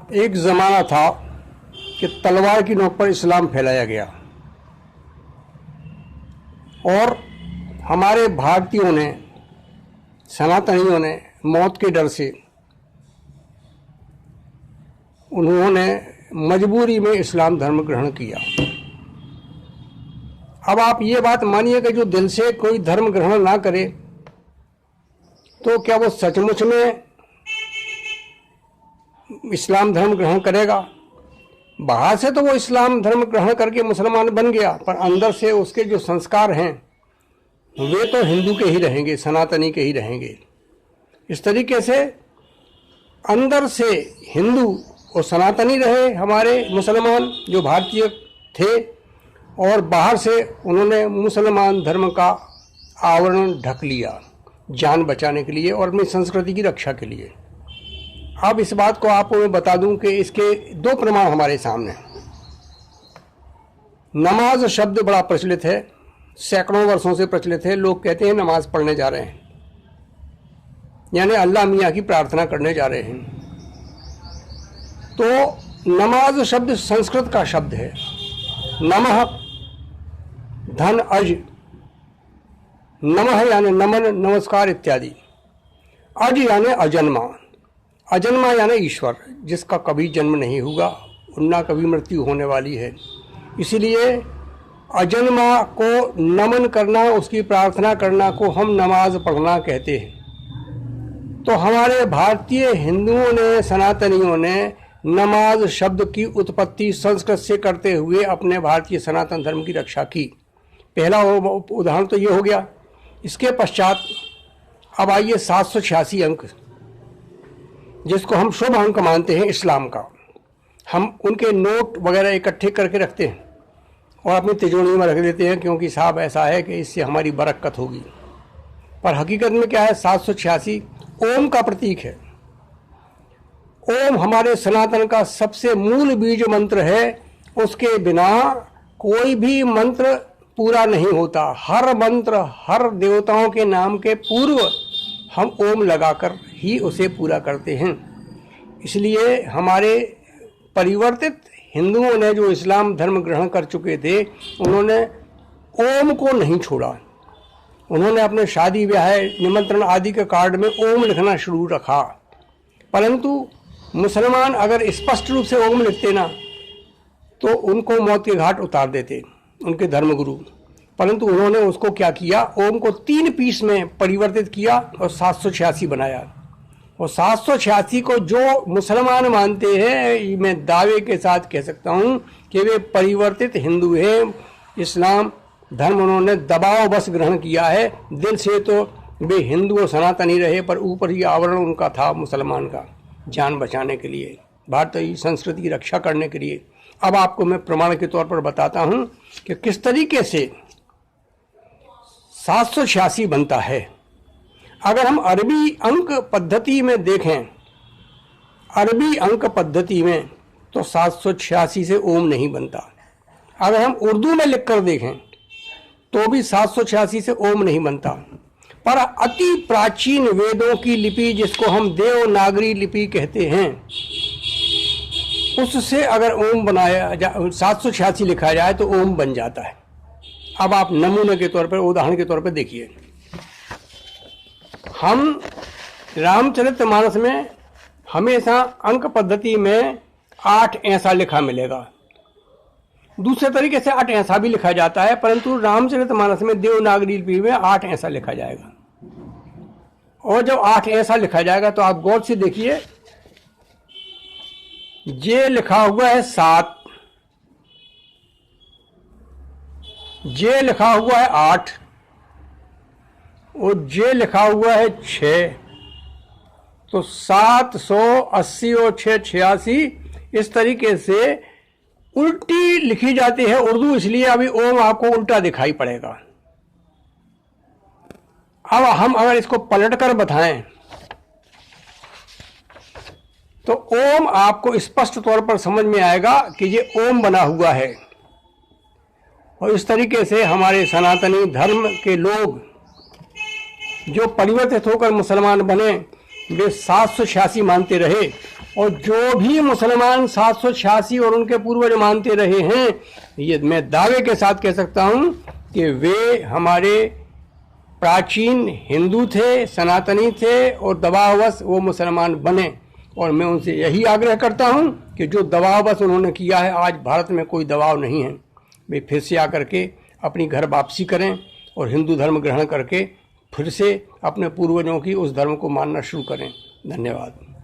एक ज़माना था कि तलवार की नोक पर इस्लाम फैलाया गया और हमारे भारतीयों ने, सनातनियों ने मौत के डर से उन्होंने मजबूरी में इस्लाम धर्म ग्रहण किया। अब आप ये बात मानिए कि जो दिल से कोई धर्म ग्रहण ना करे तो क्या वो सचमुच में इस्लाम धर्म ग्रहण करेगा? बाहर से तो वो इस्लाम धर्म ग्रहण करके मुसलमान बन गया, पर अंदर से उसके जो संस्कार हैं वे तो हिंदू के ही रहेंगे, सनातनी के ही रहेंगे। इस तरीके से अंदर से हिंदू और सनातनी रहे हमारे मुसलमान जो भारतीय थे, और बाहर से उन्होंने मुसलमान धर्म का आवरण ढक लिया जान बचाने के लिए और अपनी संस्कृति की रक्षा के लिए। अब इस बात को आपको मैं बता दूं कि इसके दो प्रमाण हमारे सामने। नमाज शब्द बड़ा प्रचलित है, सैकड़ों वर्षों से प्रचलित है। लोग कहते हैं नमाज पढ़ने जा रहे हैं, यानी अल्लाह मियाँ की प्रार्थना करने जा रहे हैं। तो नमाज शब्द संस्कृत का शब्द है। नमः धन अज, नमः यानी नमन, नमस्कार इत्यादि। अज यानी अजन्मा, अजन्मा यानी ईश्वर जिसका कभी जन्म नहीं हुआ और ना कभी मृत्यु होने वाली है। इसलिए अजन्मा को नमन करना, उसकी प्रार्थना करना को हम नमाज पढ़ना कहते हैं। तो हमारे भारतीय हिंदुओं ने, सनातनियों ने नमाज शब्द की उत्पत्ति संस्कृत से करते हुए अपने भारतीय सनातन धर्म की रक्षा की। पहला उदाहरण तो ये हो गया। इसके पश्चात अब आइए 786 अंक, जिसको हम शुभ अंक मानते हैं इस्लाम का। हम उनके नोट वगैरह इकट्ठे करके रखते हैं और अपनी तिजोरी में रख देते हैं, क्योंकि साहब ऐसा है कि इससे हमारी बरकत होगी। पर हकीकत में क्या है? 786 ओम का प्रतीक है। ओम हमारे सनातन का सबसे मूल बीज मंत्र है। उसके बिना कोई भी मंत्र पूरा नहीं होता। हर मंत्र, हर देवताओं के नाम के पूर्व हम ओम लगाकर ही उसे पूरा करते हैं। इसलिए हमारे परिवर्तित हिंदुओं ने जो इस्लाम धर्म ग्रहण कर चुके थे, उन्होंने ओम को नहीं छोड़ा। उन्होंने अपने शादी ब्याह, निमंत्रण आदि के कार्ड में ओम लिखना शुरू रखा। परंतु मुसलमान अगर स्पष्ट रूप से ओम लिखते ना तो उनको मौत के घाट उतार देते उनके धर्मगुरु। परंतु उन्होंने उसको क्या किया? ओम को 3 पीस में परिवर्तित किया और 786 बनाया। और 786 को जो मुसलमान मानते हैं, मैं दावे के साथ कह सकता हूँ कि वे परिवर्तित हिंदू हैं। इस्लाम धर्म उन्होंने दबाव बस ग्रहण किया है। दिल से तो वे हिंदू और सनातनी रहे, पर ऊपर ही आवरण उनका था मुसलमान का, जान बचाने के लिए, भारतीय संस्कृति की रक्षा करने के लिए। अब आपको मैं प्रमाण के तौर पर बताता हूं कि किस तरीके से 786 बनता है। अगर हम अरबी अंक पद्धति में देखें, अरबी अंक पद्धति में तो 786 से ओम नहीं बनता। अगर हम उर्दू में लिखकर देखें तो भी 786 से ओम नहीं बनता। पर अति प्राचीन वेदों की लिपि, जिसको हम देवनागरी लिपि कहते हैं, उससे अगर ओम बनाया जाए, 786 लिखा जाए तो ओम बन जाता है। अब आप नमूने के तौर पर, उदाहरण के तौर पर देखिए। हम रामचरितमानस में हमेशा अंक पद्धति में 8 ऐसा लिखा मिलेगा। दूसरे तरीके से 8 ऐसा भी लिखा जाता है, परंतु रामचरितमानस में देवनागरी लिपि में 8 ऐसा लिखा जाएगा। और जब 8 ऐसा लिखा जाएगा तो आप गौर से देखिए, जे लिखा हुआ है 7, जे लिखा हुआ है 8 और जे लिखा हुआ है 6। तो 780 और 6 86। इस तरीके से उल्टी लिखी जाती है उर्दू, इसलिए अभी ओम आपको उल्टा दिखाई पड़ेगा। अब हम अगर इसको पलटकर बताएं तो ओम आपको स्पष्ट तौर पर समझ में आएगा कि ये ओम बना हुआ है। और इस तरीके से हमारे सनातनी धर्म के लोग जो परिवर्तित होकर मुसलमान बने, वे 786 मानते रहे और जो भी मुसलमान 786 और उनके पूर्वज मानते रहे हैं, ये मैं दावे के साथ कह सकता हूँ कि वे हमारे प्राचीन हिंदू थे, सनातनी थे और दबावश वो मुसलमान बने। और मैं उनसे यही आग्रह करता हूँ कि जो दबावश उन्होंने किया है, आज भारत में कोई दबाव नहीं है, वे फिर से आकर के अपनी घर वापसी करें और हिंदू धर्म ग्रहण करके फिर से अपने पूर्वजों की उस धर्म को मानना शुरू करें। धन्यवाद।